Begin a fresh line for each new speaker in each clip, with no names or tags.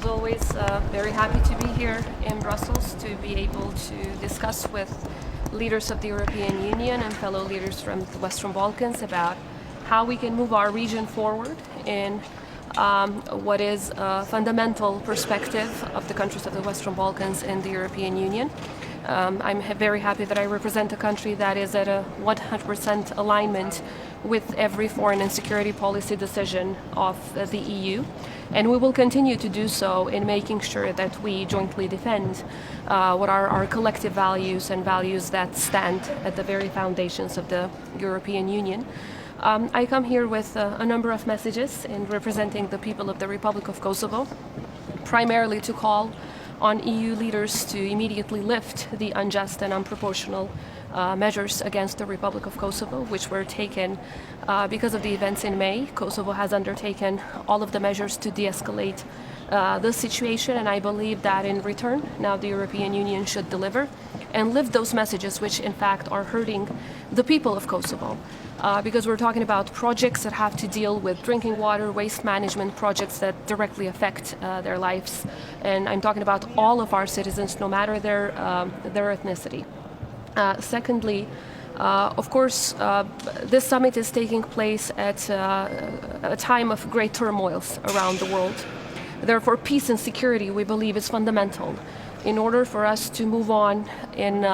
always, very happy to be here in Brussels to be able to discuss with leaders of the European Union and fellow leaders from the Western Balkans about how we can move our region forward in what is a fundamental perspective of the countries of the Western Balkans and the European Union. I'm very happy that I represent a country that is at a 100% alignment with every foreign and security policy decision of the EU. And we will continue to do so in making sure that we jointly defend what are our collective values and values that stand at the very foundations of the European Union. I come here with a number of messages in representing the people of the Republic of Kosovo, primarily to call on EU leaders to immediately lift the unjust and unproportional measures against the Republic of Kosovo, which were taken because of the events in May. Kosovo has undertaken all of the measures to de-escalate the situation, and I believe that in return, now the European Union should deliver and lift those messages which in fact are hurting the people of Kosovo. Because we're talking about projects that have to deal with drinking water, waste management, projects that directly affect their lives. And I'm talking about all of our citizens, no matter their ethnicity. Secondly, of course, this summit is taking place at a time of great turmoils around the world. Therefore, peace and security, we believe, is fundamental in order for us to move on in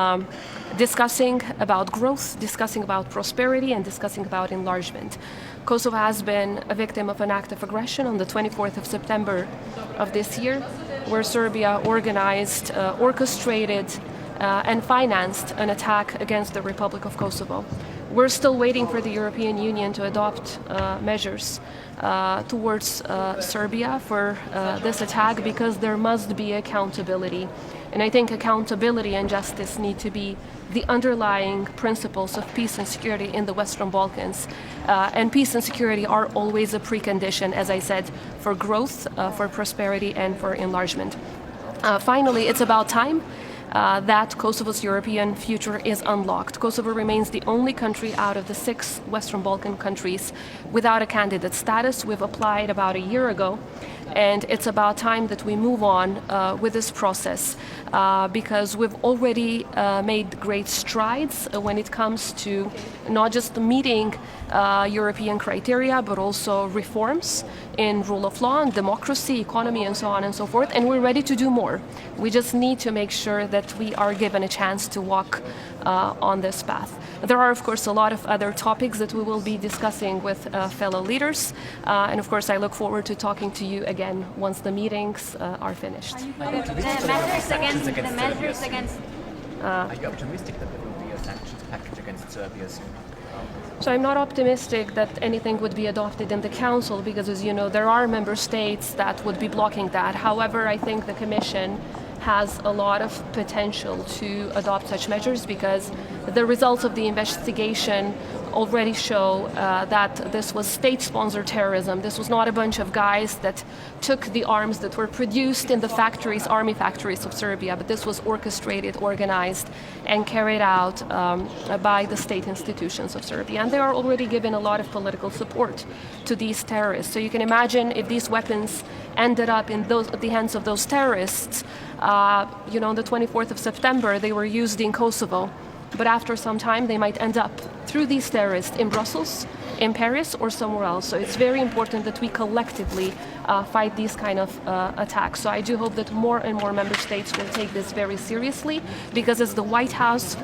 discussing about growth, discussing about prosperity, and discussing about enlargement. Kosovo has been a victim of an act of aggression on the 24th of September of this year, where Serbia organized, orchestrated, and financed an attack against the Republic of Kosovo. We're still waiting for the European Union to adopt measures towards Serbia for this attack, because there must be accountability. And I think accountability and justice need to be the underlying principles of peace and security in the Western Balkans. And peace and security are always a precondition, as I said, for growth, for prosperity, and for enlargement. Finally, it's about time that Kosovo's European future is unlocked. Kosovo remains the only country out of the 6 Western Balkan countries without a candidate status. We've applied about a year ago, and it's about time that we move on with this process because we've already made great strides when it comes to not just meeting European criteria, but also reforms in rule of law and democracy, economy, and so on and so forth. And we're ready to do more. We just need to make sure that we are given a chance to walk on this path. There are, of course, a lot of other topics that we will be discussing with fellow leaders. And of course, I look forward to talking to you again once the meetings are finished.
Are you optimistic that there will be a sanctions package against Serbia soon?
So I'm not optimistic that anything would be adopted in the Council because, as you know, there are member states that would be blocking that. However, I think the Commission has a lot of potential to adopt such measures because the results of the investigation already show that this was state-sponsored terrorism. This was not a bunch of guys that took the arms that were produced in the factories, army factories of Serbia, but this was orchestrated, organized, and carried out by the state institutions of Serbia. And they are already given a lot of political support to these terrorists. So you can imagine if these weapons ended up in the hands of those terrorists, on the 24th of September, they were used in Kosovo. But after some time, they might end up through these terrorists in Brussels, in Paris, or somewhere else. So it's very important that we collectively fight these kind of attacks. So I do hope that more and more member states will take this very seriously, because as the White House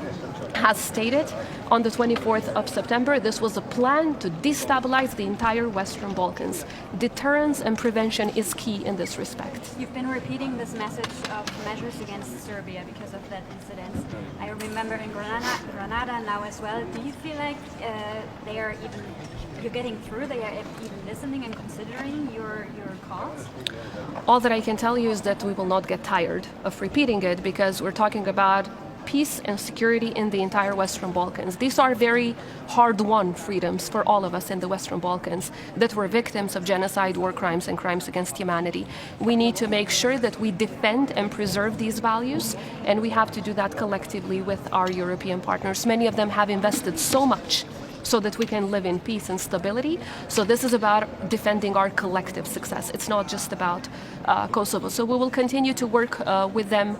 has stated on the 24th of September, this was a plan to destabilize the entire Western Balkans. Deterrence and prevention is key in this respect.
You've been repeating this message of measures against Serbia because of that incident. I remember in Granada now as well. Do you feel like you're getting through, they are even listening and considering your cause?
All that I can tell you is that we will not get tired of repeating it, because we're talking about peace and security in the entire Western Balkans. These are very hard-won freedoms for all of us in the Western Balkans that were victims of genocide, war crimes, and crimes against humanity. We need to make sure that we defend and preserve these values, and we have to do that collectively with our European partners. Many of them have invested so much so that we can live in peace and stability. So this is about defending our collective success. It's not just about Kosovo. So we will continue to work with them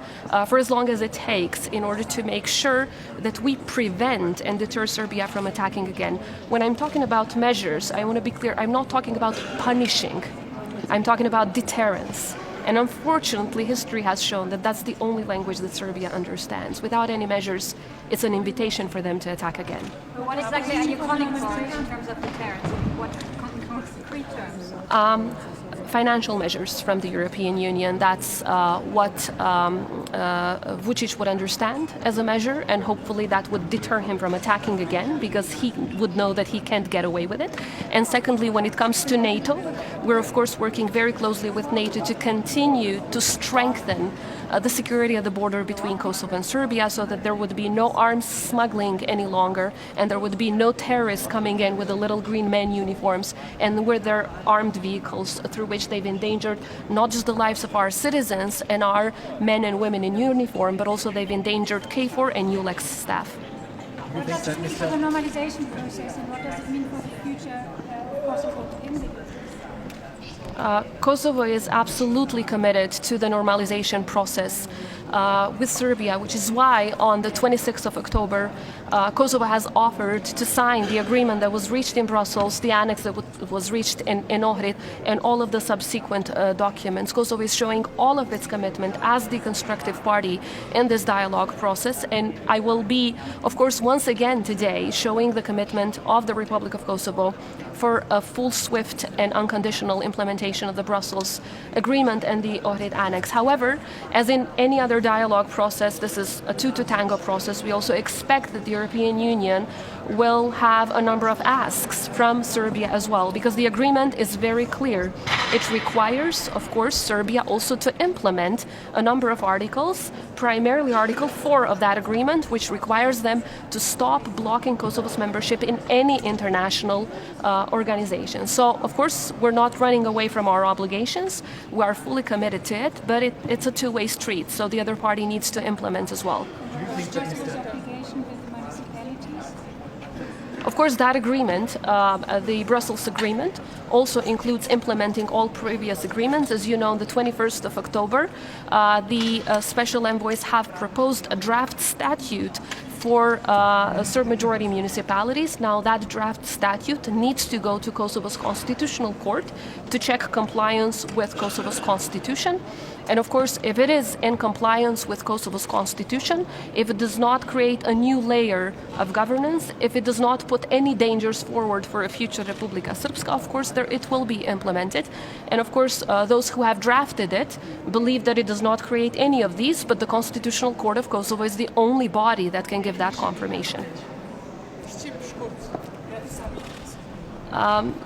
for as long as it takes in order to make sure that we prevent and deter Serbia from attacking again. When I'm talking about measures, I want to be clear, I'm not talking about punishing. I'm talking about deterrence. And unfortunately, history has shown that that's the only language that Serbia understands. Without any measures, it's an invitation for them to attack again.
But what exactly are you calling for in terms of deterrence? What concrete terms?
Financial measures from the European Union. That's what Vučić would understand as a measure, and hopefully that would deter him from attacking again, because he would know that he can't get away with it. And secondly, when it comes to NATO, we're of course working very closely with NATO to continue to strengthen the security of the border between Kosovo and Serbia, so that there would be no arms smuggling any longer, and there would be no terrorists coming in with the little green men uniforms and with their armed vehicles, through which they've endangered not just the lives of our citizens and our men and women in uniform, but also they've endangered KFOR and ULEX staff.
What does it mean for the normalization process, and what does it mean for the future of Kosovo in the
Kosovo is absolutely committed to the normalization process with Serbia, which is why on the 26th of October, Kosovo has offered to sign the agreement that was reached in Brussels, the annex that was reached in Ohrid, and all of the subsequent documents. Kosovo is showing all of its commitment as the constructive party in this dialogue process, and I will be, of course, once again today showing the commitment of the Republic of Kosovo for a full, swift, and unconditional implementation of the Brussels agreement and the Ohrid annex. However, as in any other dialogue process, this is a two-to-tango process. We also expect that the European Union will have a number of asks from Serbia as well, because the agreement is very clear. It requires, of course, Serbia also to implement a number of articles, primarily Article 4 of that agreement, which requires them to stop blocking Kosovo's membership in any international organization. So, of course, we're not running away from our obligations. We are fully committed to it, but it's a two-way street, so the other party needs to implement as well.
obligation with the municipalities?
Of course, that agreement, the Brussels agreement, also includes implementing all previous agreements. As you know, on the 21st of October, the special envoys have proposed a draft statute for Serb majority municipalities. Now that draft statute needs to go to Kosovo's constitutional court to check compliance with Kosovo's constitution. And of course, if it is in compliance with Kosovo's constitution, if it does not create a new layer of governance, if it does not put any dangers forward for a future Republika Srpska, of course, it will be implemented. And of course, those who have drafted it believe that it does not create any of these, but the Constitutional Court of Kosovo is the only body that can give that confirmation.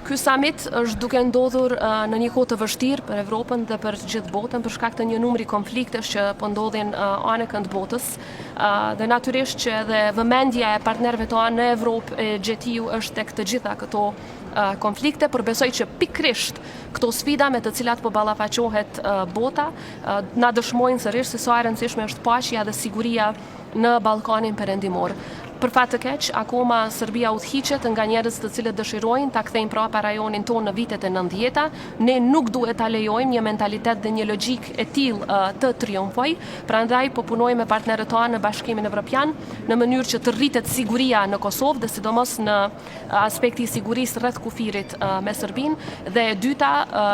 Ky summit është duke ndodhur në një kohë të vështirë për Evropën dhe për gjithë botën për shkak të një numri konfliktesh që po ndodhin anë kënd botës. Dhe natyrisht që edhe vëmendja e partnerëve tonë në Evropë e Gjetiu është tek të gjitha këto konflikte, por besoj që pikrisht këto sfida me të cilat po ballafaqohet bota na dëshmojnë sërish se sa e rëndësishme është paqja dhe siguria në Ballkanin Perëndimor. Për fat të keq, akoma Serbia udhëhiqet nga njerëz të cilët dëshirojnë ta kthejnë prapa rajonin tonë në vitet e 90-ta. Ne nuk duhet ta lejojmë një mentalitet dhe një logjik e tillë të triumfoj. Prandaj po punojmë me partnerët tonë në Bashkimin Evropian në mënyrë që të rritet siguria në Kosovë dhe sidomos në aspekti i sigurisë rreth kufirit me Serbinë. Dhe e dyta,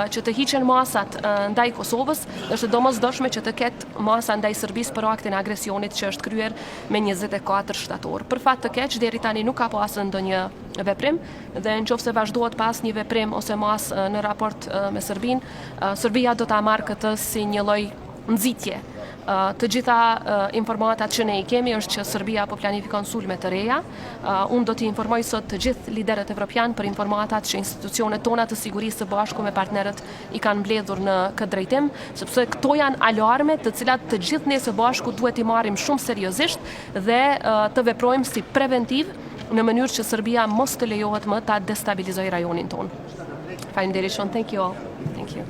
që të hiqen masat ndaj Kosovës, është domosdoshme që të ketë masa ndaj Serbisë për aktin e agresionit që është kryer me 24 shtator. Për fat të keq, deri tani nuk ka pasur ndonjë veprim dhe nëse vazhdohet pas një veprim ose mas në raport me Serbinë, Serbia do ta marrë këtë si një lloj nxitje. Të gjitha informatat që ne I kemi është që Serbia po planifikon sulme të reja. Unë do t'i informoj sot të gjithë liderët evropian për informatat që institucionet tona të sigurisë së bashku me partnerët I kanë mbledhur në këtë drejtim, sepse këto janë alarme të cilat të gjithë ne së bashku duhet I marrim shumë seriozisht dhe të veprojmë si preventiv në mënyrë që Serbia mos të lejohet më ta destabilizojë rajonin tonë. Faleminderit shumë. Thank you all. Thank you.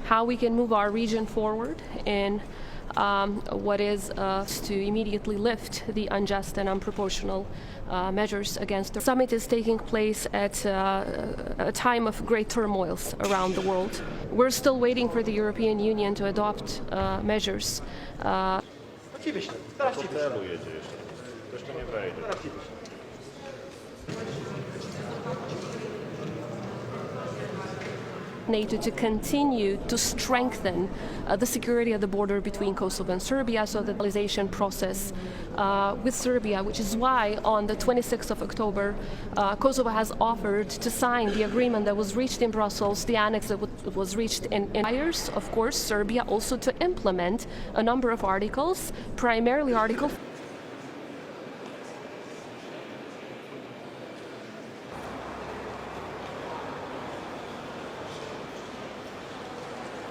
how we can move our region forward in what is to immediately lift the unjust and unproportional measures against the summit is taking place at a time of great turmoils around the world. We're still waiting for the European Union to adopt measures.
Oczywiście, teraz ci wyślę. Też to nie wejdzie. Teraz ci wyślę.
NATO to continue to strengthen the security of the border between Kosovo and Serbia, so the normalization process with Serbia, which is why on the 26th of October, Kosovo has offered to sign the agreement that was reached in Brussels, the annex that was reached in requires, of course, Serbia also to implement a number of articles, primarily Article